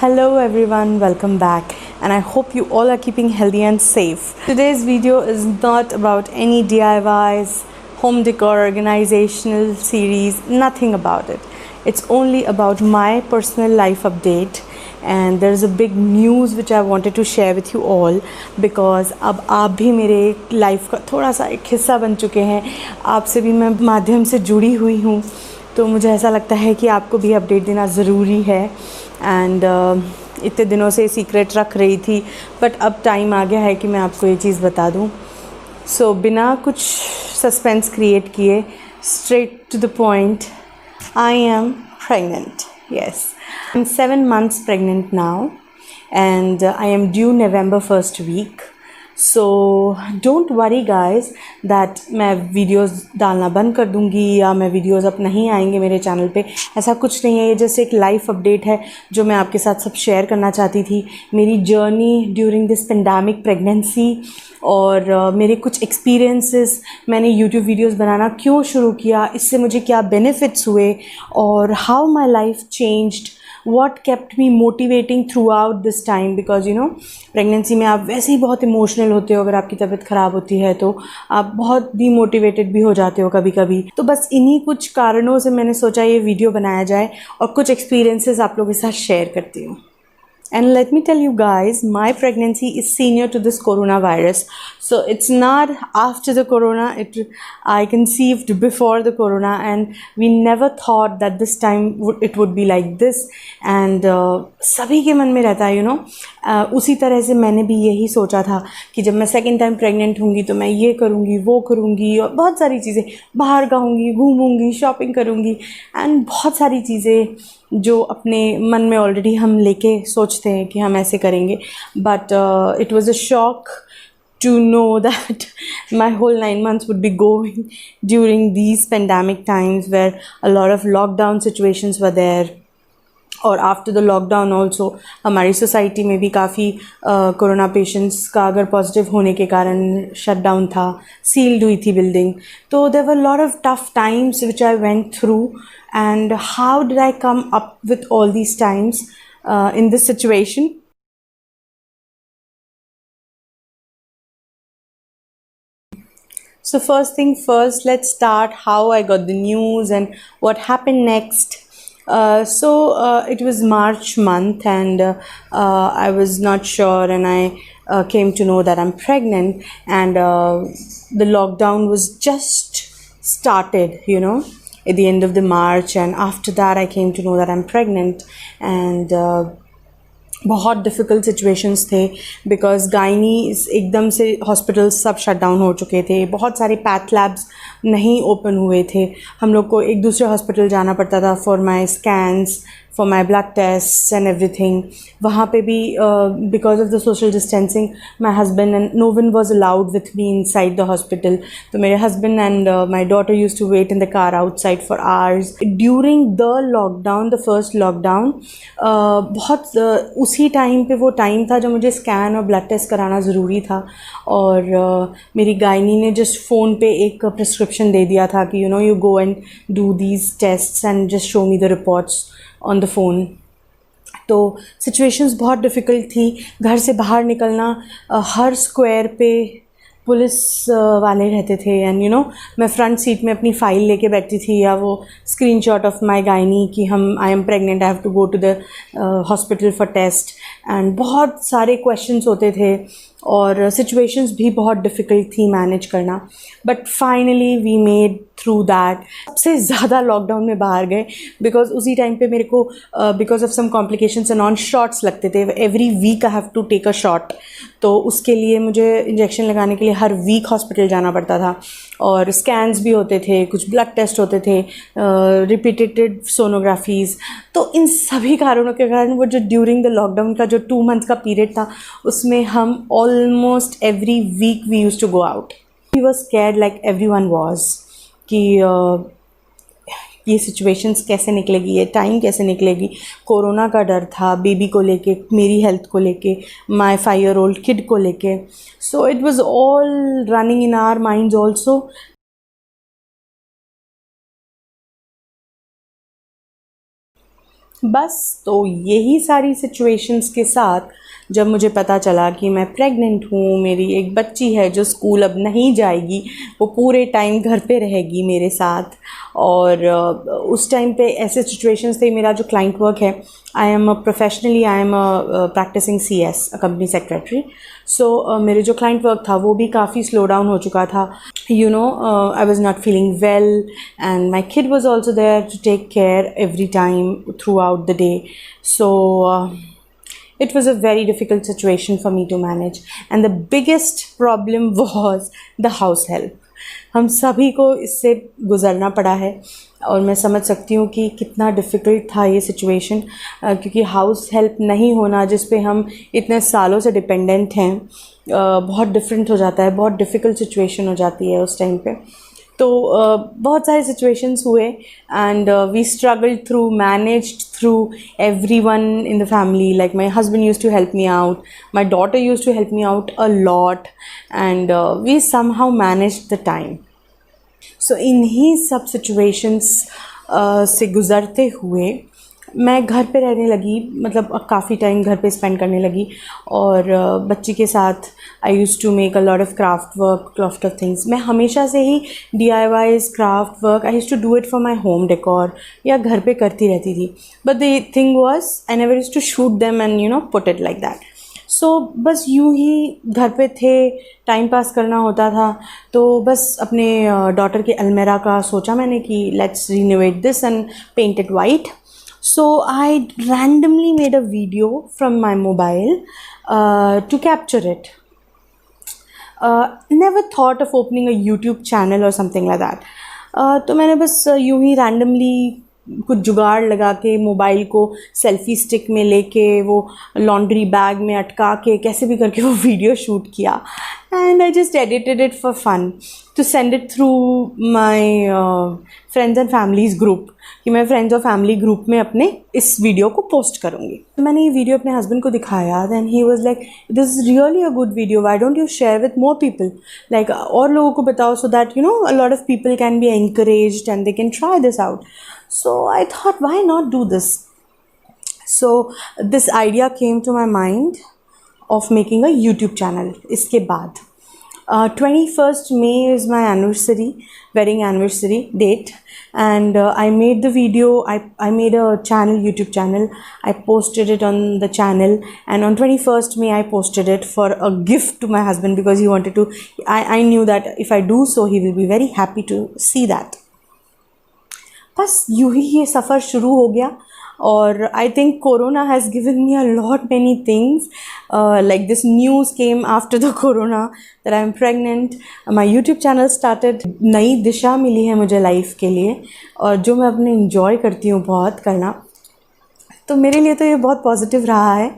Hello everyone, welcome back, and I hope you all are keeping healthy and safe. Today's video is not about any DIYs, home decor, organizational series, nothing about it. It's only about my personal life update, and there's a big news which I wanted to share with you all because अब आप भी मेरे life का थोड़ा सा एक हिस्सा बन चुके हैं, आपसे भी मैं माध्यम से जुड़ी हुई हूँ, तो मुझे ऐसा लगता है कि आपको भी अपडेट देना ज़रूरी है। एंड इतने दिनों से सीक्रेट रख रही थी, बट अब टाइम आ गया है कि मैं आपको ये चीज़ बता दूँ। सो बिना कुछ सस्पेंस क्रिएट किए, straight to the point, I am pregnant. Yes, I am 7 months pregnant now, and I am due November 1st week. So don't worry guys that मैं वीडियोस डालना बंद कर दूँगी या मैं वीडियोस अब नहीं आएंगे मेरे चैनल पे, ऐसा कुछ नहीं है। ये जस्ट एक लाइफ अपडेट है जो मैं आपके साथ सब शेयर करना चाहती थी, मेरी journey during this pandemic pregnancy और मेरे कुछ एक्सपीरियंसेस, मैंने यूट्यूब वीडियोस बनाना क्यों शुरू किया, इससे मुझे क्या बेनिफिट्स हुए और how my life changed, what kept me motivating throughout this time, because you know pregnancy में आप वैसे ही बहुत इमोशनल होते हो, अगर आपकी तबीयत ख़राब होती है तो आप बहुत डीमोटिवेटेड भी हो जाते हो कभी कभी। तो बस इन्हीं कुछ कारणों से मैंने सोचा ये वीडियो बनाया जाए और कुछ एक्सपीरियंसेस आप लोगों के साथ शेयर करती हूँ। And let me tell you guys, my pregnancy is senior to this coronavirus. So it's not after the corona, I conceived before the corona, and we never thought that this time it would be like this. And सभी के मन में रहता है, you know, उसी तरह से मैंने भी यही सोचा था कि जब मैं सेकेंड टाइम प्रेग्नेंट होंगी तो मैं ये करूँगी, वो करूँगी और बहुत सारी चीज़ें, बाहर जाऊँगी, घूमूँगी, शॉपिंग करूँगी एंड बहुत सारी चीज़ें जो अपने मन में ऑलरेडी हम लेके सोचते हैं कि हम ऐसे करेंगे। But it was a shock to know that my whole 9 months would be going during these pandemic times where a lot of lockdown situations were there. और आफ्टर द लॉकडाउन ऑल्सो हमारी सोसाइटी में भी काफ़ी corona patients का अगर positive होने के कारण शट डाउन था, सील्ड हुई थी बिल्डिंग। तो there were lot of tough times which I went through, and how did I come up with all these times in this situation. So first thing first, let's start how I got the news and what happened next. It was March month, and I was not sure, and I came to know that I'm pregnant, and the lockdown was just started, you know, at the end of the March, and after that I came to know that I'm pregnant, and बहुत difficult situations थे because gynae एकदम से hospitals सब shut down हो चुके थे, बहुत सारे पैथ लैब्स नहीं ओपन हुए थे, हम लोग को एक दूसरे हॉस्पिटल जाना पड़ता था for my scans, for my blood test and everything. वहाँ पे भी because of the social distancing my husband and no one was allowed with me inside the hospital, तो मेरे husband and my daughter use to wait in the car outside for hours during the lockdown, the first lockdown. बहुत उसी time पे वो time था जब मुझे scan और ब्लड टेस्ट कराना ज़रूरी था, और मेरी गायनी ने जस्ट फ़ोन पे एक प्रिस्क्रिप्शन दे दिया था कि you know you go and do these tests and just show me the reports on the phone. तो सिचुएशंस बहुत डिफ़िकल्ट थी, घर से बाहर निकलना, हर स्क्वायर पे पुलिस वाले रहते थे, एंड यू नो मैं फ्रंट सीट में अपनी फ़ाइल लेके बैठती थी या वो स्क्रीनशॉट ऑफ माय गायनी कि I am pregnant, I have to go to the hospital for test, and बहुत सारे क्वेश्चंस होते थे और सिचुएशंस भी बहुत डिफ़िकल्ट थी मैनेज करना। But finally we made through that. सबसे ज़्यादा लॉकडाउन में बाहर गए बिकॉज उसी टाइम पे मेरे को because of some complications and on shots लगते थे, every week I have to take a shot, तो उसके लिए मुझे इंजेक्शन लगाने के लिए हर वीक हॉस्पिटल जाना पड़ता था, और स्कैन्स भी होते थे, कुछ ब्लड टेस्ट होते थे, रिपीटेड सोनोग्राफीज़। तो इन सभी कारणों के कारण वो जो ड्यूरिंग द लॉकडाउन का जो 2 months का पीरियड था उसमें हम almost every week we use to go out. We were scared like everyone was कि ये सिचुएशंस कैसे निकलेगी, ये टाइम कैसे निकलेगी। कोरोना का डर था, बेबी को लेके, मेरी हेल्थ को लेके, माय 5-year-old किड को लेके। So it was all running in our minds also. बस तो यही सारी सिचुएशंस के साथ जब मुझे पता चला कि मैं प्रेग्नेंट हूँ, मेरी एक बच्ची है जो स्कूल अब नहीं जाएगी, वो पूरे टाइम घर पे रहेगी मेरे साथ, और उस टाइम पे ऐसे सिचुएशंस थे। मेरा जो क्लाइंट वर्क है, I am a practising CS, company secretary. So मेरे जो क्लाइंट वर्क था वो भी काफ़ी स्लो डाउन हो चुका था। I was not feeling well and my kid was also there to take care every time throughout the day. So it was a very difficult situation for me to manage, and the biggest problem was the house help. हम सभी को इससे गुज़रना पड़ा है और मैं समझ सकती हूँ कि कितना डिफ़िकल्ट था ये सिचुएशन, क्योंकि हाउस हेल्प नहीं होना जिस पे हम इतने सालों से डिपेंडेंट हैं, बहुत डिफरेंट हो जाता है, बहुत डिफ़िकल्ट सिचुएशन हो जाती है उस टाइम पे। तो बहुत सारे सिचुएशंस हुए and we struggled through, managed through everyone in the family. Like my husband used to help me out, my daughter used to help me out a lot, and we somehow managed the time. So इन्हीं सब situations से गुज़रते हुए मैं घर पे रहने लगी, मतलब काफ़ी टाइम घर पे स्पेंड करने लगी, और बच्ची के साथ I use to make a lot of craft work, lot of things. मैं हमेशा से ही DIYs, craft work, I use to do it for my home decor या घर पे करती रहती थी। But the thing was I never use to shoot them and put it like that. So बस यूँ ही घर पे थे, टाइम पास करना होता था, तो बस अपने डॉटर के अलमेरा का सोचा मैंने कि let's renovate this and paint it white. So I randomly made a video from my mobile to capture it. Never thought of opening a YouTube channel or something like that. तो मैंने बस यूं ही randomly कुछ जुगाड़ लगा के mobile को selfie stick में लेके वो लॉन्ड्री बैग में अटका के कैसे भी करके वो वीडियो शूट किया, and I just edited it for fun to send it through my friends and families group, कि मैं फ्रेंड्स और फैमिली ग्रुप में अपने इस वीडियो को पोस्ट करूँगी. तो मैंने ये वीडियो अपने हस्बैंड को दिखाया, then he was like this is really a good video, why don't you share with more people, like और लोगों को बताओ, so that a lot of people can be encouraged and they can try this out. So I thought, why not do this? So this idea came to my mind of making a YouTube channel. इसके बाद 21st May is my anniversary, wedding anniversary date, and I made the video. I made a channel, YouTube channel. I posted it on the channel, and on 21st May I posted it for a gift to my husband because he wanted to. I knew that if I do so, he will be very happy to see that. बस यूँ ही ये सफ़र शुरू हो गया, और I think corona has given me a lot many things. Like this news came after the corona that I am pregnant. My YouTube channel started. नई दिशा मिली है मुझे लाइफ के लिए, और जो मैं अपने इंजॉय करती हूँ बहुत करना, तो मेरे लिए तो ये बहुत पॉजिटिव रहा है.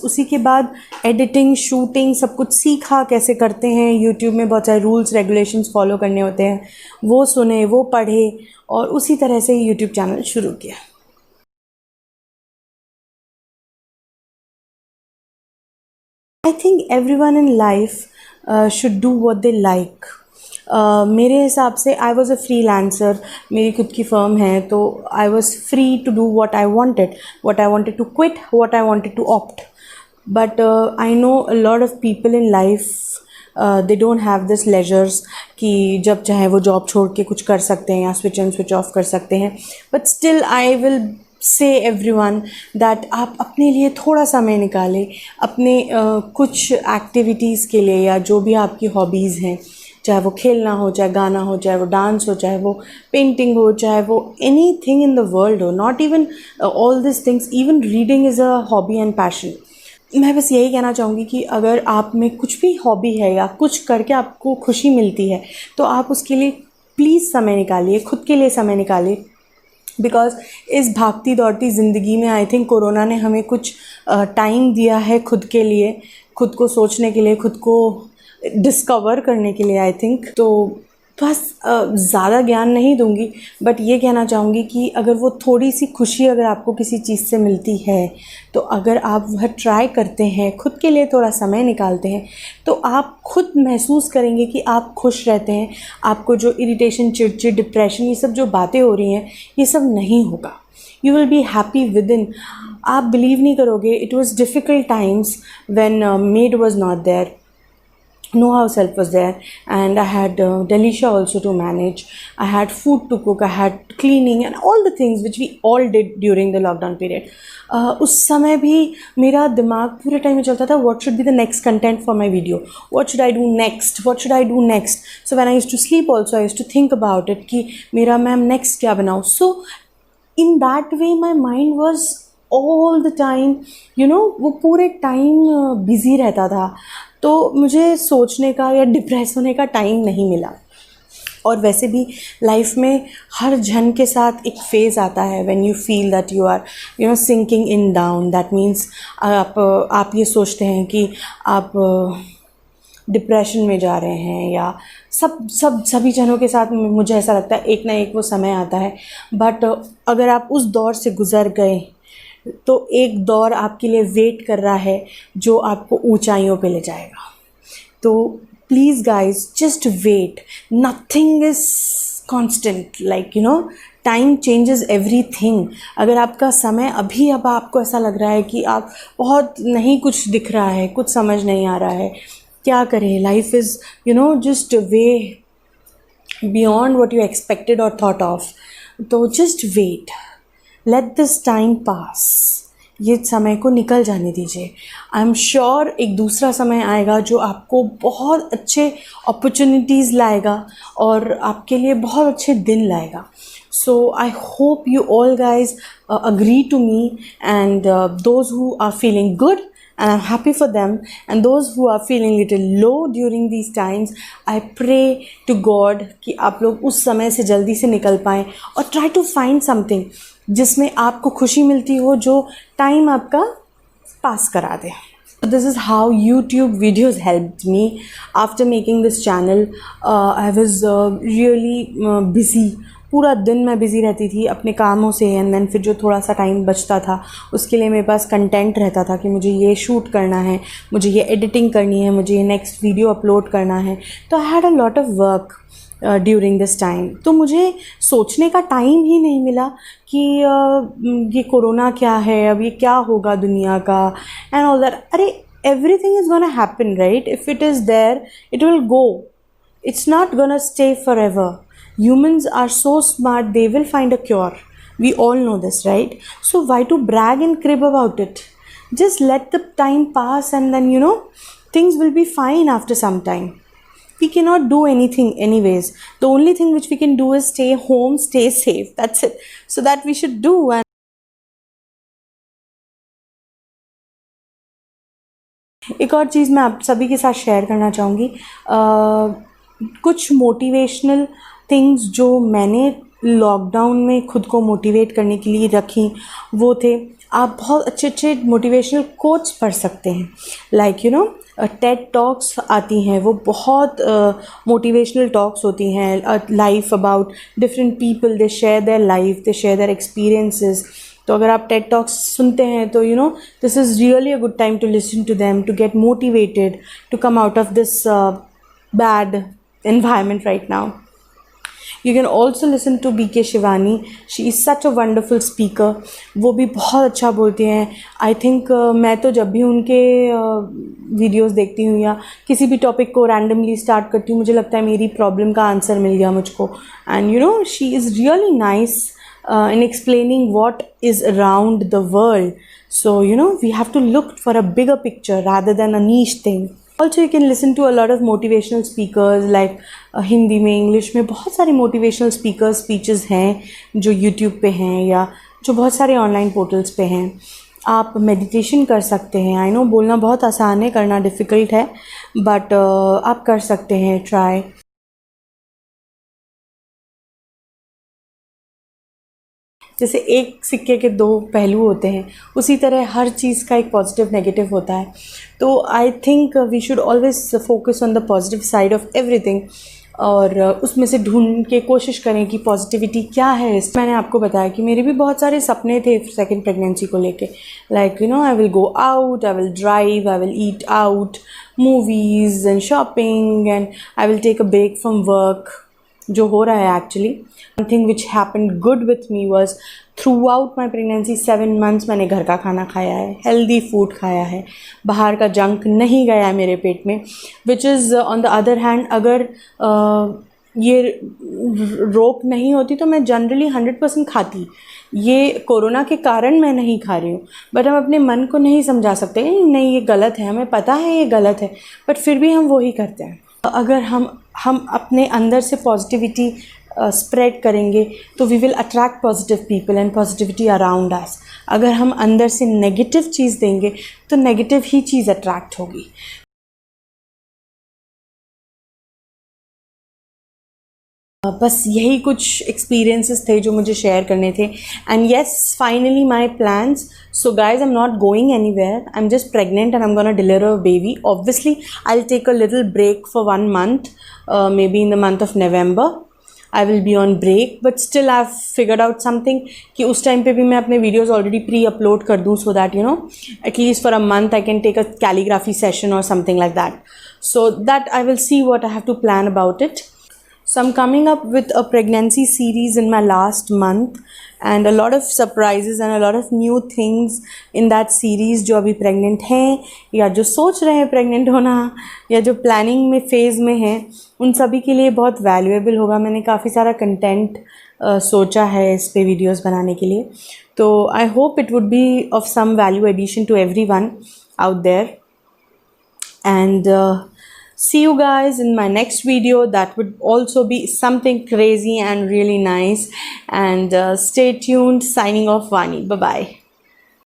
उसी के बाद एडिटिंग, शूटिंग सब कुछ सीखा कैसे करते हैं. यूट्यूब में बहुत सारे रूल्स रेगुलेशंस फॉलो करने होते हैं, वो सुने, वो पढ़े, और उसी तरह से ही यूट्यूब चैनल शुरू किया. I think everyone in life should do what they like. मेरे हिसाब से आई वॉज़ अ फ्रीलांसर, मेरी खुद की फर्म है, तो I was free to do what I wanted to quit, what I wanted to opt. But I know a lot of people in life they don't have this leisures कि जब चाहे वो job छोड़ के कुछ कर सकते हैं या स्विच ऑन स्विच ऑफ कर सकते हैं. But still I will say everyone that आप अपने लिए थोड़ा समय निकालें, अपने कुछ एक्टिविटीज़ के लिए, या जो भी आपकी हॉबीज़ हैं, चाहे वो खेलना हो, चाहे गाना हो, चाहे वो डांस हो, चाहे वो पेंटिंग हो, चाहे वो anything in the world हो, not even all this things, even reading is a hobby and passion. मैं बस यही कहना चाहूँगी कि अगर आप में कुछ भी हॉबी है या कुछ करके आपको खुशी मिलती है, तो आप उसके लिए प्लीज़ समय निकालिए, खुद के लिए समय निकालिए. बिकॉज़ इस भागती दौड़ती ज़िंदगी में आई थिंक कोरोना ने हमें कुछ टाइम दिया है खुद के लिए, खुद को सोचने के लिए, खुद को डिस्कवर करने के लिए. आई थिंक तो बस ज़्यादा ज्ञान नहीं दूंगी, बट ये कहना चाहूँगी कि अगर वो थोड़ी सी खुशी अगर आपको किसी चीज़ से मिलती है, तो अगर आप वह ट्राई करते हैं, खुद के लिए थोड़ा समय निकालते हैं, तो आप खुद महसूस करेंगे कि आप खुश रहते हैं. आपको जो इरिटेशन, चिड़चिड़, डिप्रेशन, ये सब जो बातें हो रही हैं, ये सब नहीं होगा. You will be happy within. आप believe नहीं करोगे, it was difficult times when maid was not there, no house help was there, and I had Delisha also to manage. I had food to cook, I had cleaning and all the things which we all did during the lockdown period. उस समय भी मेरा दिमाग पूरे time में चलता था, what should be the next content for my video, what should I do next, what should I do next. So when I used to sleep also, I used to think about it कि मेरा ma'am next क्या बनाऊँ. So in that way my mind was all the time, you know, वो पूरे time busy रहता था. तो मुझे सोचने का या डिप्रेस होने का टाइम नहीं मिला. और वैसे भी लाइफ में हर जन के साथ एक फेज़ आता है when you feel that you are sinking in down. That means आप ये सोचते हैं कि आप डिप्रेशन में जा रहे हैं, या सभी जनों के साथ मुझे ऐसा लगता है एक ना एक वो समय आता है. बट अगर आप उस दौर से गुज़र गए तो एक दौर आपके लिए वेट कर रहा है जो आपको ऊंचाइयों पे ले जाएगा. तो please guys, just wait. Nothing is constant, like time changes everything. अगर आपका समय अभी अब आपको ऐसा लग रहा है कि आप बहुत नहीं कुछ दिख रहा है, कुछ समझ नहीं आ रहा है, क्या करें, life is just way beyond what you expected और थॉट ऑफ. तो just wait, let this time pass. ये समय को निकल जाने दीजिए. आई एम श्योर एक दूसरा समय आएगा जो आपको बहुत अच्छे अपॉर्चुनिटीज़ लाएगा और आपके लिए बहुत अच्छे दिन लाएगा. So I hope you all guys agree to me, and those who are feeling good, and I'm happy for them, and those who are feeling little low during these times, I pray to God कि आप लोग उस समय से जल्दी से निकल पाएँ और try to find something जिसमें आपको खुशी मिलती हो, जो टाइम आपका पास करा दे. This is how YouTube videos helped me after making this channel. I was really busy. पूरा दिन मैं बिज़ी रहती थी अपने कामों से, एंड देन फिर जो थोड़ा सा टाइम बचता था उसके लिए मेरे पास कंटेंट रहता था कि मुझे ये शूट करना है, मुझे ये एडिटिंग करनी है, मुझे ये नेक्स्ट वीडियो अपलोड करना है. तो I had a lot of work during this time. तो मुझे सोचने का टाइम ही नहीं मिला कि ये कोरोना क्या है, अब ये क्या होगा दुनिया का, एंड ऑल दैट. अरे everything is gonna happen, right? If it is there it will go. It's not gonna stay forever. Humans are so smart, they will find a cure. We all know this, right? So why to brag and crib about it? Just let the time pass, and then things will be fine after some time. We cannot do anything anyways. The only thing which we can do is stay home, stay safe. That's it. So that we should do. And एक और चीज़ मैं आप सभी के साथ share करना चाहूँगी. कुछ मोटिवेशनल थिंग्स जो मैंने लॉकडाउन में खुद को मोटिवेट करने के लिए रखी, वो थे, आप बहुत अच्छे अच्छे मोटिवेशनल कोट्स पढ़ सकते हैं. लाइक टेड टॉक्स आती हैं, वो बहुत मोटिवेशनल टॉक्स होती हैं. Life about different people, they share their life, they share their experiences. तो अगर आप टेड टॉक्स सुनते हैं तो this is really a good time to listen to them, to get motivated, to come out of this bad environment right now. You can also listen to BK Shivani. She is such a wonderful speaker. वो भी बहुत अच्छा बोलती हैं. I think मैं तो जब भी उनके वीडियोस देखती हूँ या किसी भी टॉपिक को रैंडमली स्टार्ट करती हूँ, मुझे लगता है मेरी प्रॉब्लम का आंसर मिल गया मुझको. And she is really nice in explaining what is around the world. So we have to look for a bigger picture rather than a niche thing. Also you can listen to a lot of motivational speakers, like Hindi में, English में बहुत सारे motivational speakers speeches हैं जो YouTube पे हैं या जो बहुत सारे ऑनलाइन पोर्टल्स पे हैं. आप मेडिटेशन कर सकते हैं. आई नो बोलना बहुत आसान है, करना डिफ़िकल्ट है, बट आप कर सकते हैं ट्राई. जैसे एक सिक्के के दो पहलू होते हैं, उसी तरह हर चीज़ का एक पॉजिटिव नेगेटिव होता है. तो I think we should always focus on the positive side of everything, और उसमें से ढूंढ के कोशिश करें कि पॉजिटिविटी क्या है. मैंने आपको बताया कि मेरे भी बहुत सारे सपने थे सेकेंड प्रेगनेंसी को लेके. Like I will go out, I will drive, I will eat out, movies and shopping, and I will take a break from work, जो हो रहा है actually. One thing which happened good with me was throughout my pregnancy 7 months मैंने घर का खाना खाया है, हेल्दी फूड खाया है, बाहर का जंक नहीं गया है मेरे पेट में. Which is on the other hand, अगर ये रोक नहीं होती तो मैं जनरली 100% खाती. ये कोरोना के कारण मैं नहीं खा रही हूँ, बट हम अपने मन को नहीं समझा सकते नहीं ये गलत है, हमें पता है ये गलत है, बट फिर भी हम वही करते हैं. अगर हम अपने अंदर से पॉजिटिविटी स्प्रेड करेंगे तो we will attract positive people and positivity around us. अगर हम अंदर से नेगेटिव चीज़ देंगे तो नेगेटिव ही चीज़ अट्रैक्ट होगी. बस यही कुछ एक्सपीरियंसेस थे जो मुझे शेयर करने थे. And yes, finally my plans. So guys, I am not going anywhere. I am just pregnant and I am gonna deliver a baby. Obviously I will take a little break for 1 month, maybe in the month of November. I will be on break, but still I have figured out something कि उस time पे भी मैं अपने videos already pre upload कर दूँ, so that you know at least for a month I can take a calligraphy session और something like that. So that I will see what I have to plan about it. So I'm coming up with a pregnancy series in my last month and a lot of surprises and a lot of new things in that series जो अभी pregnant हैं या जो सोच रहे हैं pregnant होना या जो planning में phase में हैं, उन सभी के लिए बहुत valuable होगा. मैंने काफ़ी सारा content सोचा है इस पे videos बनाने के लिए, तो I hope it would be of some value addition to everyone out there. And see you guys in my next video. That would also be something crazy and really nice. And stay tuned. Signing off, Vani. Bye bye.